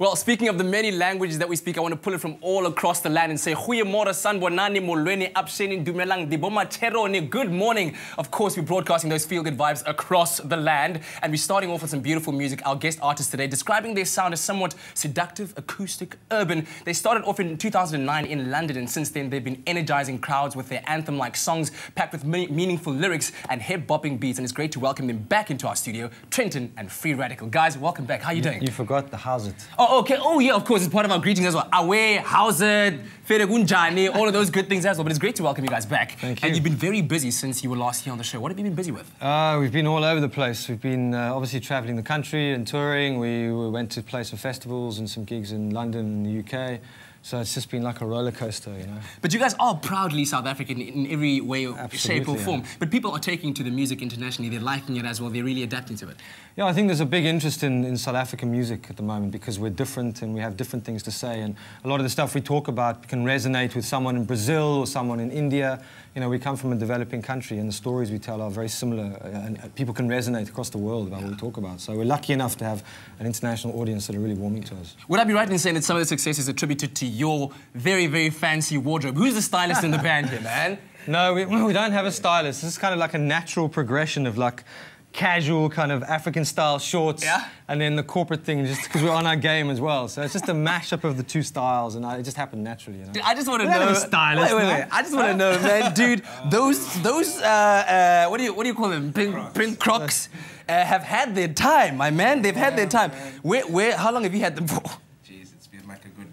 Well, speaking of the many languages that we speak, I want to pull it from all across the land and say, Goeiemorgen, sanbonani, molweni, absheni, dumelang, dibomacheroni. Good morning. Of course, we're broadcasting those feel-good vibes across the land. And we're starting off with some beautiful music. Our guest artists today, describing their sound as somewhat seductive, acoustic, urban. They started off in 2009 in London, and since then they've been energizing crowds with their anthem-like songs packed with meaningful lyrics and hip-bopping beats. And it's great to welcome them back into our studio, Trenton and Free Radical. Guys, welcome back. How are you doing? You forgot the how's it. Oh, okay. Oh, yeah, of course. It's part of our greetings as well. Awe, how's it, feregunjani, all of those good things as well. But it's great to welcome you guys back. Thank you. And you've been very busy since you were last here on the show. What have you been busy with? We've been all over the place. We've been obviously traveling the country and touring. We went to play some festivals and some gigs in London and the UK. So it's just been like a roller coaster, you know. But you guys are proudly South African in every way, shape or form. Yeah. But people are taking to the music internationally. They're liking it as well. They're really adapting to it. Yeah, I think there's a big interest in South African music at the moment because we're different and we have different things to say. And a lot of the stuff we talk about can resonate with someone in Brazil or someone in India. You know, we come from a developing country and the stories we tell are very similar and people can resonate across the world about what we talk about. So we're lucky enough to have an international audience that are really warming to us. Would I be right in saying that some of the success is attributed to your very, very fancy wardrobe? Who's the stylist in the band here, man? No, we don't have a stylist. This is kind of like a natural progression of like casual kind of African-style shorts, and then the corporate thing, just because we're on our game as well. So it's just a mashup of the two styles, and it just happened naturally, you know. Dude, I just want to know. Stylist, wait. I just want to know, man, dude. Those what do you call them? Pink Crocs have had their time, my man. They've had their time. How long have you had them for? Like a good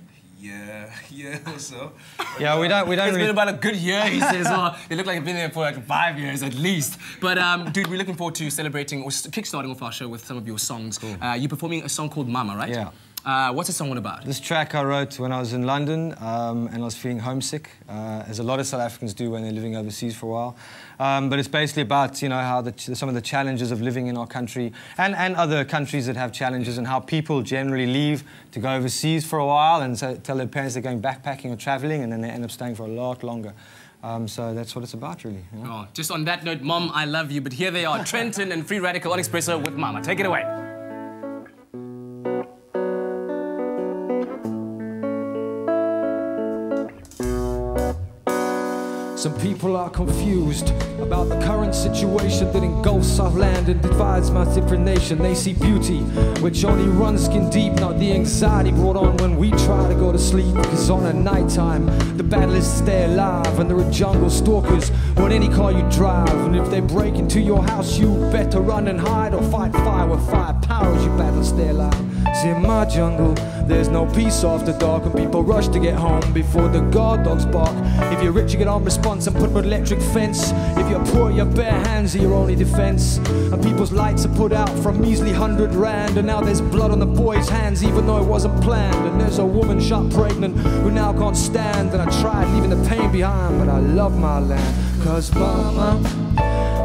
year or so. Yeah, we don't It's really... been about a good year, he says. Oh, they look like they've been there for like 5 years at least. But dude, we're looking forward to celebrating or kickstarting off our show with some of your songs. Cool. You're performing a song called Mama, right? Yeah. What's the song all about? This track I wrote when I was in London and I was feeling homesick, as a lot of South Africans do when they're living overseas for a while. But it's basically about, you know, how some of the challenges of living in our country and other countries that have challenges and how people generally leave to go overseas for a while and so tell their parents they're going backpacking or traveling and then they end up staying for a lot longer. So that's what it's about, really. You know? Oh, just on that note, Mom, I love you. But here they are, Trenton and Free Radical on Espresso with Mama. Take it away. Some people are confused about the current situation that engulfs our land and divides my different nation. They see beauty, which only runs skin deep, not the anxiety brought on when we try to go to sleep. Because on a nighttime, the battle is to stay alive, and there are jungle stalkers on any car you drive. And if they break into your house, you better run and hide or fight fire with firepower as you battle to stay alive. See, in my jungle, there's no peace after dark, and people rush to get home before the guard dogs bark. If you're rich, you get on response and put an electric fence. If you're poor, your bare hands are your only defense. And people's lights are put out for a measly 100 rand, and now there's blood on the boys' hands even though it wasn't planned. And there's a woman shot pregnant who now can't stand. And I tried leaving the pain behind, but I love my land. Cause mama,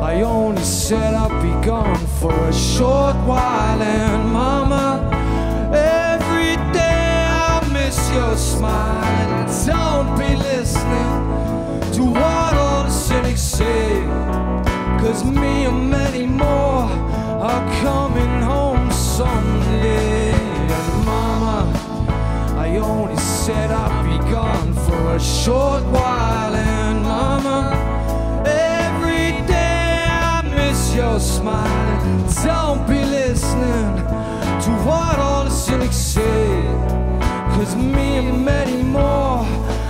I only said I'd be gone for a short while. And mama, every day I miss your smile. And don't be listening to what all the cynics say, cause me and many more are coming home someday. And mama, I only said I'd be gone for a short while. And mama, every day I miss your smile. Don't be listening to what all the cynics say, cause me and many more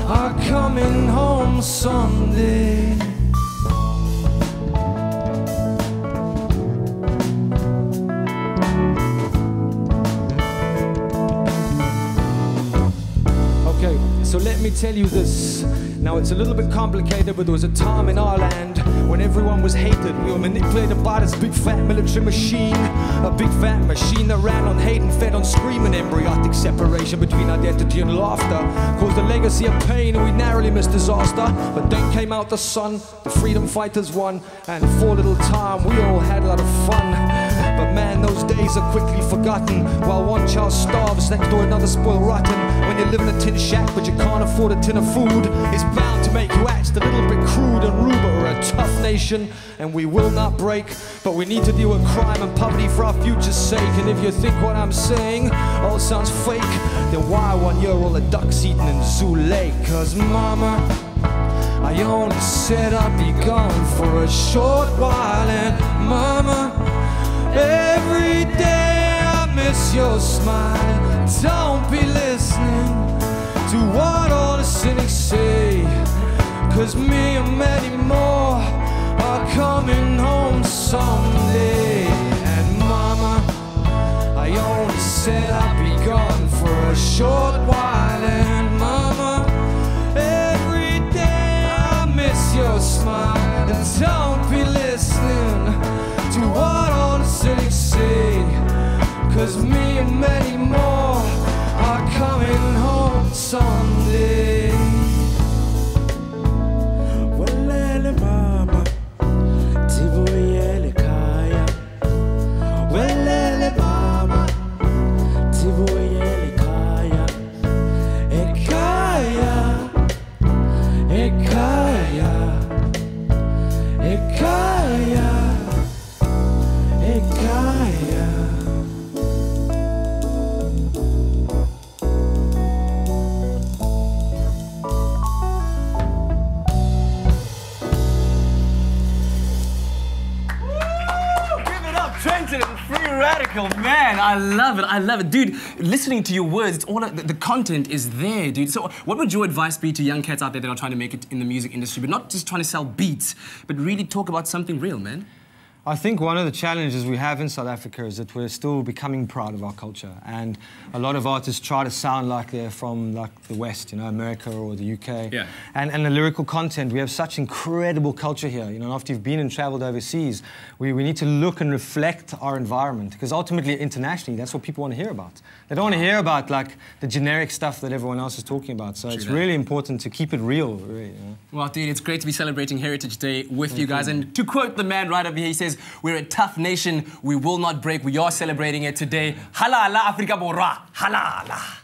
are coming home someday. Okay, so let me tell you this. Now it's a little bit complicated, but there was a time in our land when everyone was hated. We were manipulated by this big fat military machine. A big fat machine that ran on hate and fed on screaming. Embryotic separation between identity and laughter caused a legacy of pain, and we narrowly missed disaster. But then came out the sun, the freedom fighters won, and for a little time we all had a lot of fun. But man, those days are quickly forgotten, while one child starves next door another spoiled rotten. When you live in a tin shack but you can't afford a tin of food, it's bound to make you act a little bit crude and rude, but we're a tough nation and we will not break. But we need to deal with crime and poverty for our future's sake. And if you think what I'm saying all sounds fake, then why 1 year all the ducks eating in Zoo Lake? Cause mama, I only said I'd be gone for a short while. And mama, every day I miss your smile. Don't be listening to what all the cynics say, cause me and many more are coming home someday. And mama, I only said I'd be gone for a short while. And mama, every day I miss your smile. And don't be listening to what all the cynics say, cause me and many more are coming home someday. Welele mama, tivoyele kaya. Welele mama, tivoyele kaya. Ekaya, ekaya, ekaya, ekaya. Trenton and Free Radical, man, I love it, I love it. Dude, listening to your words, it's all the content is there, dude. So what would your advice be to young cats out there that are trying to make it in the music industry, but not just trying to sell beats, but really talk about something real, man? I think one of the challenges we have in South Africa is that we're still becoming proud of our culture, and a lot of artists try to sound like they're from like the West, you know, America or the UK. Yeah. And the lyrical content, we have such incredible culture here. You know, after you've been and traveled overseas, we need to look and reflect our environment, because ultimately, internationally, that's what people want to hear about. They don't want to hear about like the generic stuff that everyone else is talking about. So it's really important to keep it real, really. You know? Well, dude, it's great to be celebrating Heritage Day with you guys. And to quote the man right over here, he says, "We're a tough nation. We will not break. We are celebrating it today. Halala Afrika Bora. Halala."